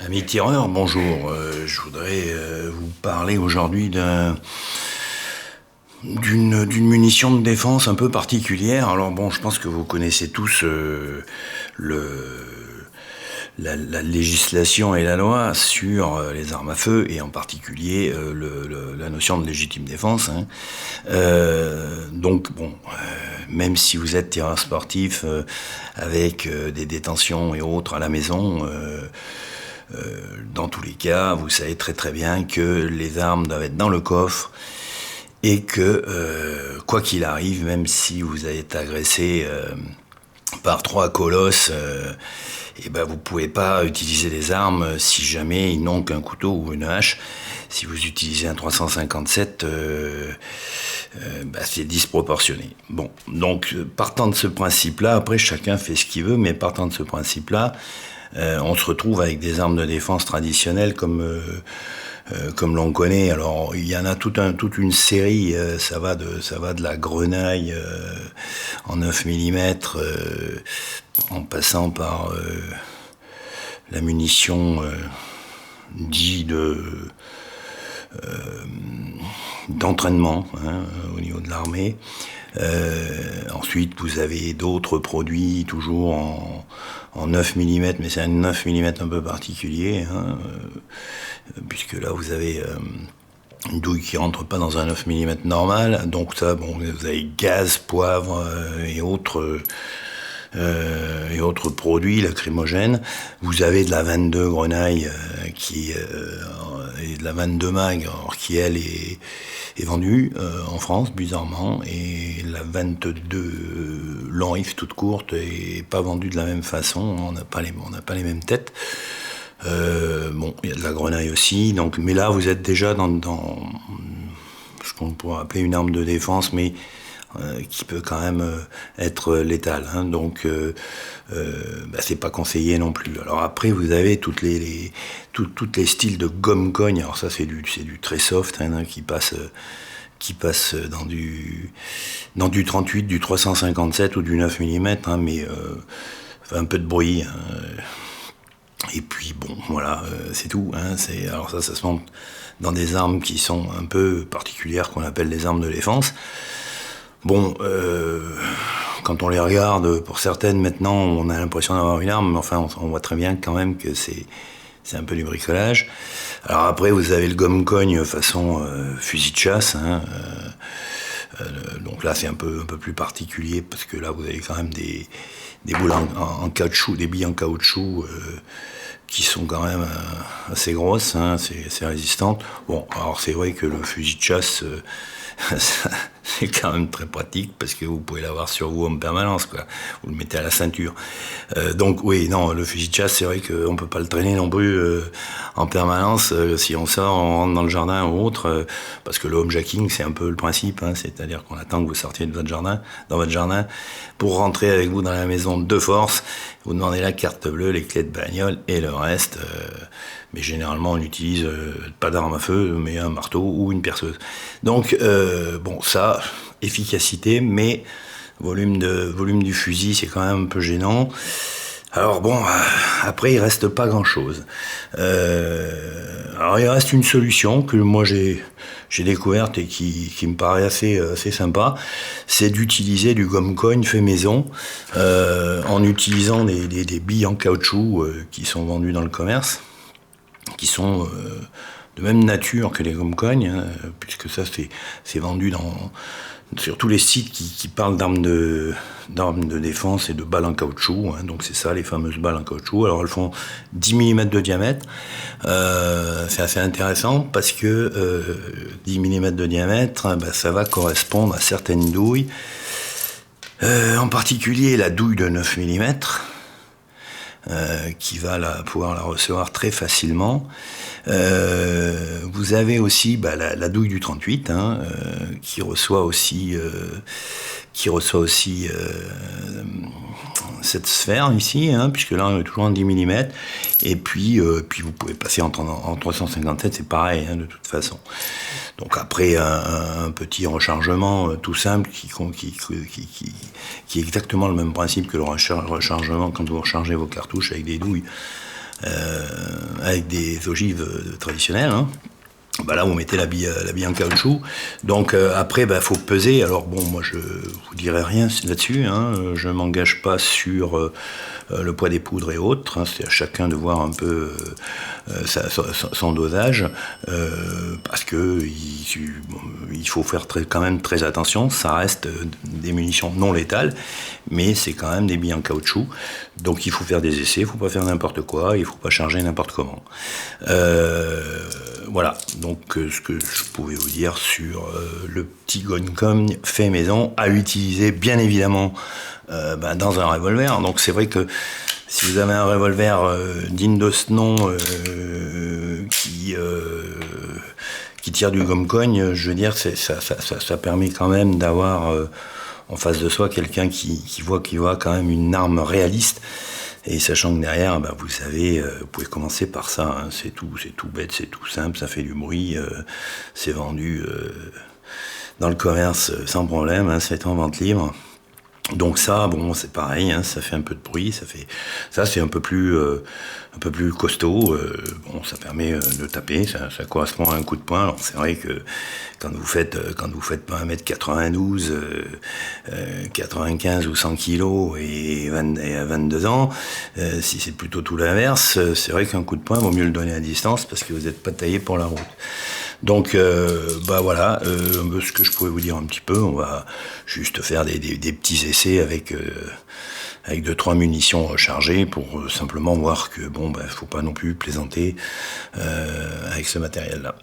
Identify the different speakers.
Speaker 1: Ami tireur, bonjour. Je voudrais vous parler aujourd'hui d'une munition de défense un peu particulière. Alors bon, je pense que vous connaissez tous le, la législation et la loi sur les armes à feu et en particulier la notion de légitime défense, hein. Donc bon, même si vous êtes tireur sportif avec des détentions et autres à la maison, dans tous les cas, vous savez très très bien que les armes doivent être dans le coffre et que, quoi qu'il arrive, même si vous êtes agressé par trois colosses, et ben vous pouvez pas utiliser des armes si jamais ils n'ont qu'un couteau ou une hache. Si vous utilisez un 357, c'est disproportionné. Bon, donc partant de ce principe-là, après chacun fait ce qu'il veut, mais partant de ce principe-là, on se retrouve avec des armes de défense traditionnelles comme l'on connaît. Alors il y en a toute une série, ça va de la grenaille en 9 mm en passant par la munition dite d'entraînement, hein, au niveau de l'armée. Ensuite, vous avez d'autres produits, toujours en 9 mm, mais c'est un 9 mm un peu particulier, hein, puisque là, vous avez une douille qui rentre pas dans un 9 mm normal. Donc ça, bon, vous avez gaz, poivre et autres produits lacrymogènes. Vous avez de la 22 grenaille et de la 22 mag, alors qui elle est vendue en France bizarrement, et la 22 long rifle toute courte est pas vendue de la même façon. On n'a pas les mêmes têtes. Bon, il y a de la grenaille aussi, donc, mais là vous êtes déjà dans ce qu'on pourrait appeler une arme de défense, mais qui peut quand même être létale, hein. Donc c'est pas conseillé non plus. Alors après vous avez toutes les styles de gomme-cogne. Alors ça c'est du très soft, hein, qui passe dans du 38, du 357 ou du 9 mm, hein, mais fait un peu de bruit, hein. Et puis bon, voilà, c'est tout, hein. Alors ça se monte dans des armes qui sont un peu particulières, qu'on appelle les armes de défense. Bon, quand on les regarde, pour certaines maintenant, on a l'impression d'avoir une arme, mais enfin, on voit très bien quand même que c'est un peu du bricolage. Alors après, vous avez le gomme-cogne façon fusil de chasse, hein. Donc là, c'est un peu plus particulier, parce que là, vous avez quand même des boules en caoutchouc, des billes en caoutchouc qui sont quand même assez grosses, hein, c'est résistante. Bon, alors c'est vrai que le fusil de chasse, c'est quand même très pratique, parce que vous pouvez l'avoir sur vous en permanence, quoi. Vous le mettez à la ceinture. Donc oui, non, le fusil de chasse, c'est vrai qu'on peut pas le traîner non plus en permanence. Si on sort, on rentre dans le jardin ou autre, parce que le homejacking, c'est un peu le principe, hein, c'est-à-dire qu'on attend que vous sortiez de dans votre jardin, pour rentrer avec vous dans la maison de force. Vous demandez la carte bleue, les clés de bagnole et le reste. Mais généralement, on n'utilise pas d'arme à feu, mais un marteau ou une perceuse. Donc, bon, ça, efficacité, mais volume du fusil, c'est quand même un peu gênant. Alors bon, après, il reste pas grand-chose. Alors, il reste une solution que moi j'ai découverte et qui me paraît assez sympa, c'est d'utiliser du gomme-cogne fait maison, en utilisant des billes en caoutchouc qui sont vendues dans le commerce, qui sont de même nature que les gomme-cognes, hein, puisque ça c'est vendu sur tous les sites qui parlent d'armes de défense et de balles en caoutchouc, hein. Donc c'est ça, les fameuses balles en caoutchouc. Alors elles font 10 mm de diamètre. C'est assez intéressant parce que 10 mm de diamètre, ça va correspondre à certaines douilles, en particulier la douille de 9 mm, qui va pouvoir la recevoir très facilement. Vous avez aussi la douille du 38, hein, qui reçoit aussi cette sphère ici, hein, puisque là on est toujours en 10 mm. Et puis vous pouvez passer en 357, c'est pareil, hein, de toute façon. Donc après un petit rechargement tout simple qui est exactement le même principe que le rechargement quand vous rechargez vos cartouches avec des douilles avec des ogives traditionnelles, hein. Bah là, vous mettez la bille en caoutchouc. Donc après, faut peser. Alors bon, moi je vous dirai rien là-dessus, hein. Je m'engage pas sur le poids des poudres et autres, hein. C'est à chacun de voir un peu son dosage, parce que il faut faire quand même très attention. Ça reste des munitions non létales, mais c'est quand même des billes en caoutchouc. Donc il faut faire des essais, il faut pas faire n'importe quoi, il faut pas charger n'importe comment. Voilà, donc ce que je pouvais vous dire sur le petit Goncom fait maison, à utiliser bien évidemment dans un revolver. Donc c'est vrai que si vous avez un revolver digne de ce nom qui tire du gomme-cogne, je veux dire, ça permet quand même d'avoir en face de soi quelqu'un qui voit quand même une arme réaliste. Et sachant que derrière, vous savez, vous pouvez commencer par ça, hein. C'est tout bête, c'est tout simple, ça fait du bruit, c'est vendu dans le commerce sans problème, hein, c'est en vente libre. Donc ça, bon, c'est pareil, hein, ça fait un peu de bruit, c'est un peu plus costaud. Bon, ça permet de taper, ça correspond à un coup de poing. Alors c'est vrai que quand vous faites pas 1m92, 95 ou 100 kilos et à 22 ans, si c'est plutôt tout l'inverse, c'est vrai qu'un coup de poing vaut mieux le donner à distance parce que vous n'êtes pas taillé pour la route. Donc voilà, ce que je pouvais vous dire un petit peu. On va juste faire des petits essais avec 2-3 munitions rechargées pour simplement voir que faut pas non plus plaisanter avec ce matériel-là.